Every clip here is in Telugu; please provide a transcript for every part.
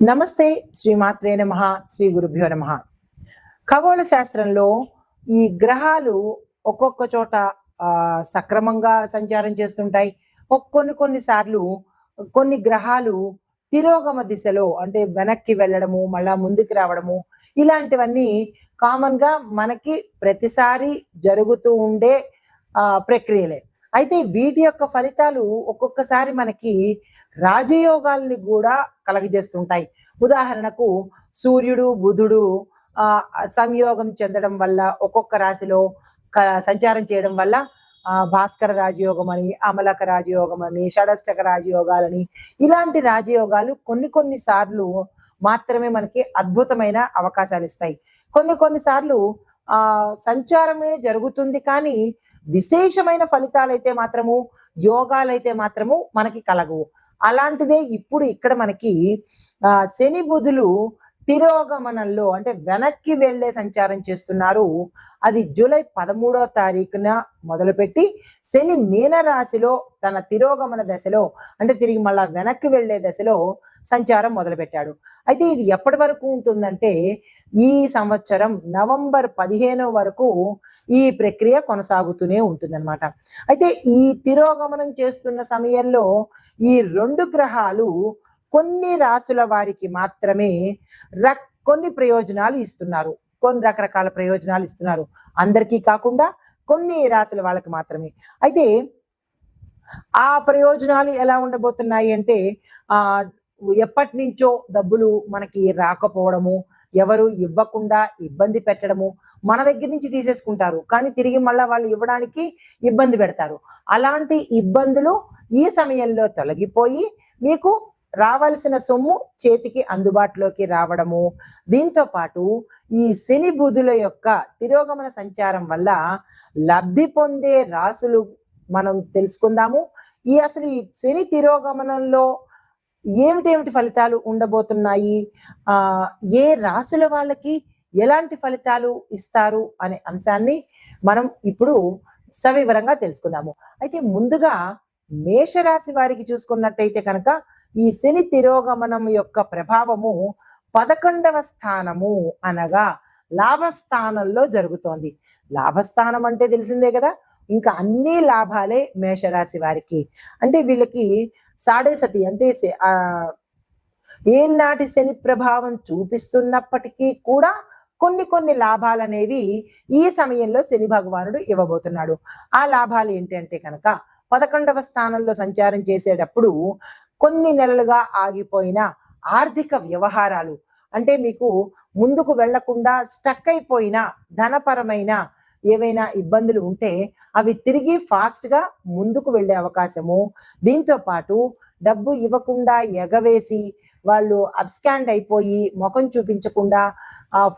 నమస్తే శ్రీమాత్రే నమః శ్రీ గురుభ్యో నమః. ఖగోళ శాస్త్రంలో ఈ గ్రహాలు ఒక్కొక్క చోట సక్రమంగా సంచారం చేస్తుంటాయి. కొన్ని సార్లు కొన్ని గ్రహాలు తిరోగమ దిశలో అంటే వెనక్కి వెళ్ళడము, మళ్ళా ముందుకు రావడము, ఇలాంటివన్నీ కామన్ గా మనకి ప్రతిసారి జరుగుతూ ఉండే ప్రక్రియలే. అయితే వీటి యొక్క ఫలితాలు ఒక్కొక్కసారి మనకి రాజయోగాల్ని కూడా కలగజేస్తుంటాయి. ఉదాహరణకు సూర్యుడు బుధుడు సంయోగం చెందడం వల్ల ఒక్కొక్క రాశిలో సంచారం చేయడం వల్ల భాస్కర రాజయోగం అని, అమలక రాజయోగం అని, షడష్టక రాజయోగాలని, ఇలాంటి రాజయోగాలు కొన్ని సార్లు మాత్రమే మనకి అద్భుతమైన అవకాశాలు ఇస్తాయి. కొన్ని సార్లు సంచారమే జరుగుతుంది కానీ విశేషమైన ఫలితాలైతే మాత్రము, యోగాలైతే మాత్రము మనకి కలగవు. అలాంటిదే ఇప్పుడు ఇక్కడ మనకి శని బుధులు తిరోగమనంలో అంటే వెనక్కి వెళ్లే సంచారం చేస్తున్నారు. అది జూలై 13వ తారీఖున మొదలుపెట్టి శని మీన రాశిలో తన తిరోగమన దశలో అంటే తిరిగి మళ్ళా వెనక్కి వెళ్లే దశలో సంచారం మొదలుపెట్టాడు. అయితే ఇది ఎప్పటి వరకు ఉంటుందంటే ఈ సంవత్సరం నవంబర్ 15 వరకు ఈ ప్రక్రియ కొనసాగుతూనే ఉంటుందన్నమాట. అయితే ఈ తిరోగమనం చేస్తున్న సమయంలో ఈ రెండు గ్రహాలు కొన్ని రాసుల వారికి మాత్రమే కొన్ని ప్రయోజనాలు ఇస్తున్నారు, కొన్ని రకరకాల ప్రయోజనాలు ఇస్తున్నారు. అందరికీ కాకుండా కొన్ని రాసుల వాళ్ళకి మాత్రమే. అయితే ఆ ప్రయోజనాలు ఎలా ఉండబోతున్నాయి అంటే ఎప్పటి నుంచో డబ్బులు మనకి రాకపోవడము, ఎవరు ఇవ్వకుండా ఇబ్బంది పెట్టడము, మన దగ్గర నుంచి తీసేసుకుంటారు కానీ తిరిగి మళ్ళా వాళ్ళు ఇవ్వడానికి ఇబ్బంది పెడతారు. అలాంటి ఇబ్బందులు ఈ సమయంలో తొలగిపోయి మీకు రావాల్సిన సొమ్ము చేతికి అందుబాటులోకి రావడము, దీంతో పాటు ఈ శని బుధుల యొక్క తిరోగమన సంచారం వల్ల లబ్ధి పొందే రాసులు మనం తెలుసుకుందాము. అసలు ఈ శని తిరోగమనంలో ఏమిటేమిటి ఫలితాలు ఉండబోతున్నాయి, ఏ రాసుల వాళ్ళకి ఎలాంటి ఫలితాలు ఇస్తారు అనే అంశాన్ని మనం ఇప్పుడు సవివరంగా తెలుసుకుందాము. అయితే ముందుగా మేషరాశి వారికి చూసుకున్నట్టయితే కనుక ఈ శని తిరోగమనం యొక్క ప్రభావము 11వ స్థానము అనగా లాభస్థానంలో జరుగుతోంది. లాభస్థానం అంటే తెలిసిందే కదా, ఇంకా అన్ని లాభాలే మేషరాశి వారికి. అంటే వీళ్ళకి సాడే సతి అంటే ఏనాటి శని ప్రభావం చూపిస్తున్నప్పటికీ కూడా కొన్ని లాభాలు అనేవి ఈ సమయంలో శని భగవానుడు ఇవ్వబోతున్నాడు. ఆ లాభాలు ఏంటంటే కనుక 11వ స్థానంలో సంచారం చేసేటప్పుడు కొన్ని నెలలుగా ఆగిపోయిన ఆర్థిక వ్యవహారాలు అంటే మీకు ముందుకు వెళ్లకుండా స్టక్ అయిపోయిన ధనపరమైన ఏవైనా ఇబ్బందులు ఉంటే అవి తిరిగి ఫాస్ట్ గా ముందుకు వెళ్లే అవకాశము, దీంతో పాటు డబ్బు ఇవ్వకుండా ఎగవేసి వాళ్ళు అబ్స్కాండ్ అయిపోయి ముఖం చూపించకుండా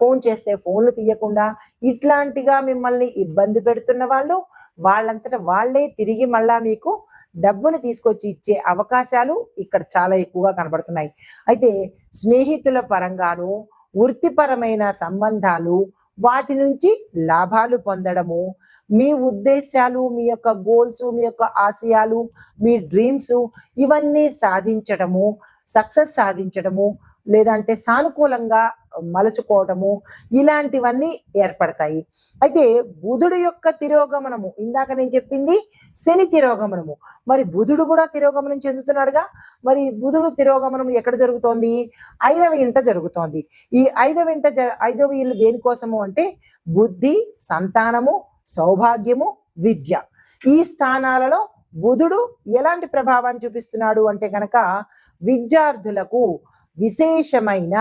ఫోన్ చేస్తే ఫోన్లు తీయకుండా ఇట్లాంటిగా మిమ్మల్ని ఇబ్బంది పెడుతున్న వాళ్ళు వాళ్ళంతటా వాళ్లే తిరిగి మళ్ళా మీకు డబ్బును తీసుకొచ్చి ఇచ్చే అవకాశాలు ఇక్కడ చాలా ఎక్కువగా కనబడుతున్నాయి. అయితే స్నేహితుల పరంగాను వృత్తిపరమైన సంబంధాలు వాటి నుంచి లాభాలు పొందడము, మీ ఉద్దేశాలు, మీ యొక్క గోల్స్, మీ యొక్క ఆశయాలు, మీ డ్రీమ్స్ ఇవన్నీ సాధించడము, సక్సెస్ సాధించడము, లేదంటే సానుకూలంగా మలుచుకోవటము, ఇలాంటివన్నీ ఏర్పడతాయి. అయితే బుధుడు యొక్క తిరోగమనము, ఇందాక నేను చెప్పింది శని తిరోగమనము, మరి బుధుడు కూడా తిరోగమనం చెందుతున్నాడుగా. మరి బుధుడు తిరోగమనం ఎక్కడ జరుగుతోంది? 5వ ఇంట జరుగుతోంది. ఈ 5వ ఇల్లు దేనికోసము అంటే బుద్ధి, సంతానము, సౌభాగ్యము, విద్య. ఈ స్థానాలలో బుధుడు ఎలాంటి ప్రభావాన్ని చూపిస్తున్నాడు అంటే కనుక విద్యార్థులకు విశేషమైన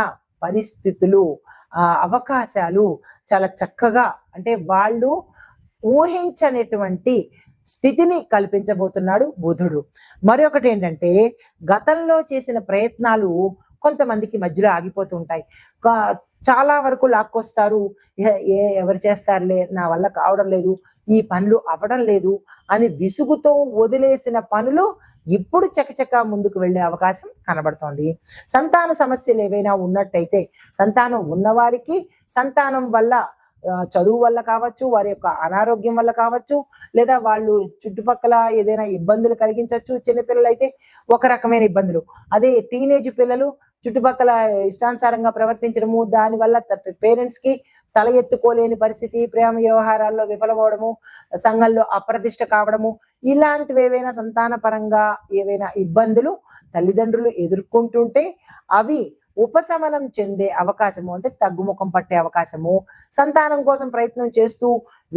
పరిస్థితులు, అవకాశాలు చాలా చక్కగా అంటే వాళ్ళు ఊహించనటువంటి స్థితిని కల్పించబోతున్నాడు బుధుడు. మరొకటి ఏంటంటే గతంలో చేసిన ప్రయత్నాలు కొంతమందికి మధ్యలో ఆగిపోతూ ఉంటాయి. చాలా వరకు లాక్కొస్తారు, ఎవరు చేస్తారులే, నా వల్ల కావడం లేదు, ఈ పనులు అవ్వడం లేదు అని విసుగుతో వదిలేసిన పనులు ఇప్పుడు చకచకా ముందుకు వెళ్లే అవకాశం కనబడుతోంది. సంతాన సమస్యలు ఏవైనా ఉన్నట్టయితే సంతానం ఉన్నవారికి సంతానం వల్ల చదువు వల్ల కావచ్చు, వారి యొక్క అనారోగ్యం వల్ల కావచ్చు, లేదా వాళ్ళు చుట్టుపక్కల ఏదైనా ఇబ్బందులు కలిగించవచ్చు. చిన్నపిల్లలు అయితే ఒక రకమైన ఇబ్బందులు, అదే టీనేజ్ పిల్లలు చుట్టుపక్కల ఇష్టానుసారంగా ప్రవర్తించడము, దానివల్ల పేరెంట్స్ కి తల ఎత్తుకోలేని పరిస్థితి, ప్రేమ వ్యవహారాల్లో విఫలమవడము, సంఘంలో అప్రతిష్ట కావడము, ఇలాంటివి ఏవైనా సంతాన పరంగా ఏవైనా ఇబ్బందులు తల్లిదండ్రులు ఎదుర్కొంటుంటే అవి ఉపశమనం చెందే అవకాశము, అంటే తగ్గుముఖం పట్టే అవకాశము, సంతానం కోసం ప్రయత్నం చేస్తూ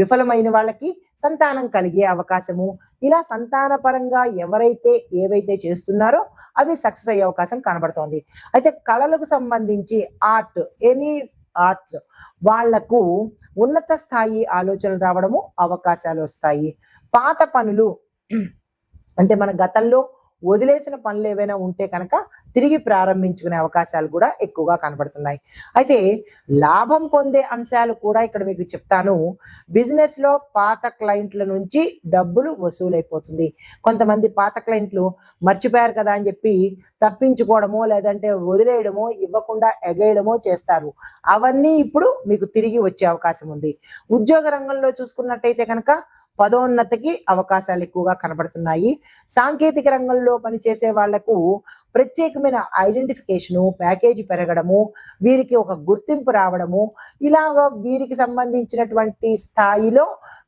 విఫలమైన వాళ్ళకి సంతానం కలిగే అవకాశము, ఇలా సంతాన పరంగా ఎవరైతే ఏవైతే చేస్తున్నారో అవి సక్సెస్ అయ్యే అవకాశం కనబడుతోంది. అయితే కళలకు సంబంధించి ఆర్ట్, ఎనీ ఆర్ట్స్ వాళ్లకు ఉన్నత స్థాయి ఆలోచనలు రావడము, అవకాశాలు వస్తాయి. పాత పనులు అంటే మన గతంలో వదిలేసిన పనులు ఏవైనా ఉంటే కనుక తిరిగి ప్రారంభించుకునే అవకాశాలు కూడా ఎక్కువగా కనబడుతున్నాయి. అయితే లాభం పొందే అంశాలు కూడా ఇక్కడ మీకు చెప్తాను. బిజినెస్ లో పాత క్లయింట్ల నుంచి డబ్బులు వసూలైపోతుంది. కొంతమంది పాత క్లయింట్లు మర్చిపోయారు కదా అని చెప్పి తప్పించుకోవడమో లేదంటే వదిలేయడమో, ఇవ్వకుండా ఎగేయడమో చేస్తారు. అవన్నీ ఇప్పుడు మీకు తిరిగి వచ్చే అవకాశం ఉంది. ఉద్యోగ రంగంలో చూసుకున్నట్టయితే కనుక పదోన్నతికి అవకాశాలు ఎక్కువగా కనబడుతున్నాయి. సాంకేతిక రంగంలో పనిచేసే వాళ్లకు ప్రత్యేకమైన ఐడెంటిఫికేషను, ప్యాకేజీ పెరగడము, వీరికి ఒక గుర్తింపు రావడము, ఇలాగా వీరికి సంబంధించినటువంటి స్థాయిలో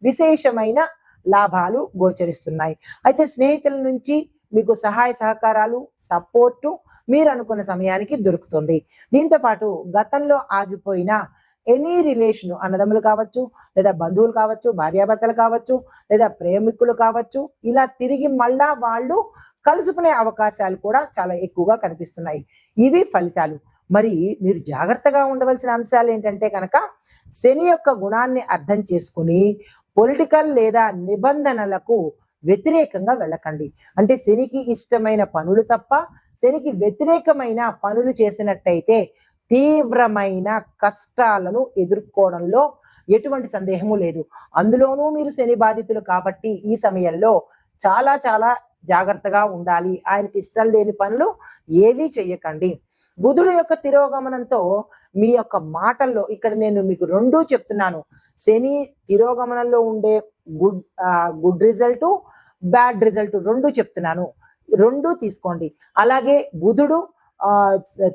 విశేషమైన లాభాలు గోచరిస్తున్నాయి. అయితే స్నేహితుల నుంచి మీకు సహాయ సహకారాలు, సపోర్టు మీరు అనుకున్న సమయానికి దొరుకుతుంది. దీంతో పాటు గతంలో ఆగిపోయిన ఎనీ రిలేషన్, అన్నదమ్ములు కావచ్చు, లేదా బంధువులు కావచ్చు, భార్యాభర్తలు కావచ్చు, లేదా ప్రేమికులు కావచ్చు, ఇలా తిరిగి మళ్ళా వాళ్ళు కలుసుకునే అవకాశాలు కూడా చాలా ఎక్కువగా కనిపిస్తున్నాయి. ఇవి ఫలితాలు. మరి మీరు జాగ్రత్తగా ఉండవలసిన అంశాలు ఏంటంటే కనుక శని యొక్క గుణాన్ని అర్థం చేసుకుని పొలిటికల్ లేదా నిబంధనలకు వ్యతిరేకంగా వెళ్ళకండి. అంటే శనికి ఇష్టమైన పనులు తప్ప శనికి వ్యతిరేకమైన పనులు చేసినట్టయితే తీవ్రమైన కష్టాలను ఎదుర్కోవడంలో ఎటువంటి సందేహము లేదు. అందులోనూ మీరు శని బాధితులు కాబట్టి ఈ సమయంలో చాలా చాలా జాగ్రత్తగా ఉండాలి. ఆయనకి ఇష్టం లేని పనులు ఏవీ చెయ్యకండి. బుధుడు యొక్క తిరోగమనంతో మీ యొక్క మాటల్లో ఇక్కడ నేను మీకు రెండూ చెప్తున్నాను. శని తిరోగమనంలో ఉండే గుడ్ రిజల్ట్, బ్యాడ్ రిజల్ట్ రెండు చెప్తున్నాను. రెండు తీసుకోండి. అలాగే బుధుడు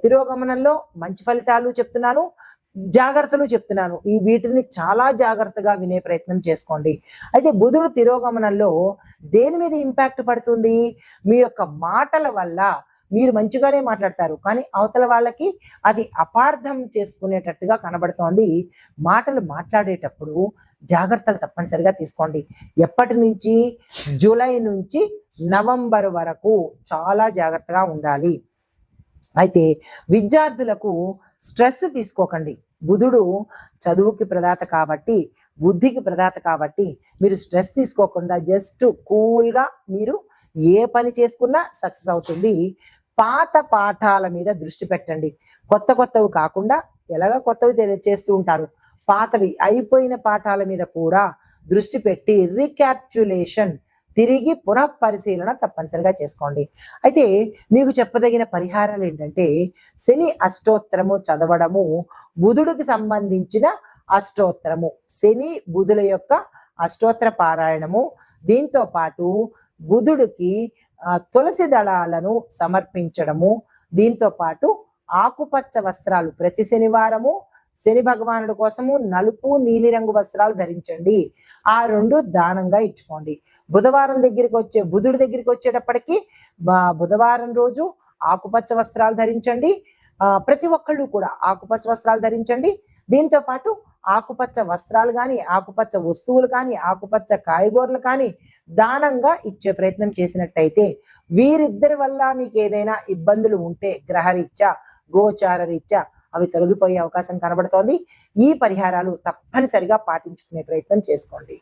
తిరోగమనంలో మంచి ఫలితాలు చెప్తున్నాను, జాగ్రత్తలు చెప్తున్నాను. ఈ వీటిని చాలా జాగ్రత్తగా వినే ప్రయత్నం చేసుకోండి. అయితే బుధుడు తిరోగమనంలో దేని మీద ఇంపాక్ట్ పడుతుంది? మీ యొక్క మాటల వల్ల. మీరు మంచిగానే మాట్లాడతారు కానీ అవతల వాళ్ళకి అది అపార్థం చేసుకునేటట్టుగా కనబడుతోంది. మాటలు మాట్లాడేటప్పుడు జాగ్రత్తలు తప్పనిసరిగా తీసుకోండి. ఎప్పటి నుంచి? జూలై నుంచి నవంబర్ వరకు చాలా జాగ్రత్తగా ఉండాలి. అయితే విద్యార్థులకు స్ట్రెస్ తీసుకోకండి. బుధుడు చదువుకి ప్రదాత కాబట్టి, బుద్ధికి ప్రదాత కాబట్టి మీరు స్ట్రెస్ తీసుకోకుండా జస్ట్ కూల్గా మీరు ఏ పని చేసుకున్నా సక్సెస్ అవుతుంది. పాత పాఠాల మీద దృష్టి పెట్టండి. కొత్తవి కాకుండా, ఎలాగా కొత్తవి చేస్తూ ఉంటారు, పాతవి అయిపోయిన పాఠాల మీద కూడా దృష్టి పెట్టి రీక్యాప్చులేషన్, తిరిగి పునఃపరిశీలన తప్పనిసరిగా చేసుకోండి. అయితే మీకు చెప్పదగిన పరిహారాలు ఏంటంటే శని అష్టోత్తరము చదవడము, బుధుడికి సంబంధించిన అష్టోత్తరము, శని బుధుల యొక్క అష్టోత్తర పారాయణము, దీంతో పాటు బుధుడికి తులసి దళాలను సమర్పించడము, దీంతో పాటు ఆకుపచ్చ వస్త్రాలు ప్రతి శనివారము శని భగవానుడి కోసము నలుపు నీలిరంగు వస్త్రాలు ధరించండి. ఆ రెండు దానంగా ఇచ్చుకోండి. బుధుడి దగ్గరికి వచ్చేటప్పటికి బుధవారం రోజు ఆకుపచ్చ వస్త్రాలు ధరించండి. ప్రతి ఒక్కళ్ళు కూడా ఆకుపచ్చ వస్త్రాలు ధరించండి. దీంతో పాటు ఆకుపచ్చ వస్త్రాలు కానీ, ఆకుపచ్చ వస్తువులు కానీ, ఆకుపచ్చ కాయగూరలు కానీ దానంగా ఇచ్చే ప్రయత్నం చేసినట్టయితే వీరిద్దరి వల్ల మీకు ఏదైనా ఇబ్బందులు ఉంటే గ్రహరీత్యా, గోచార రీత్యా అవి తొలగిపోయే అవకాశం కనబడుతోంది. ఈ పరిహారాలు తప్పనిసరిగా పాటించుకునే ప్రయత్నం చేసుకోండి.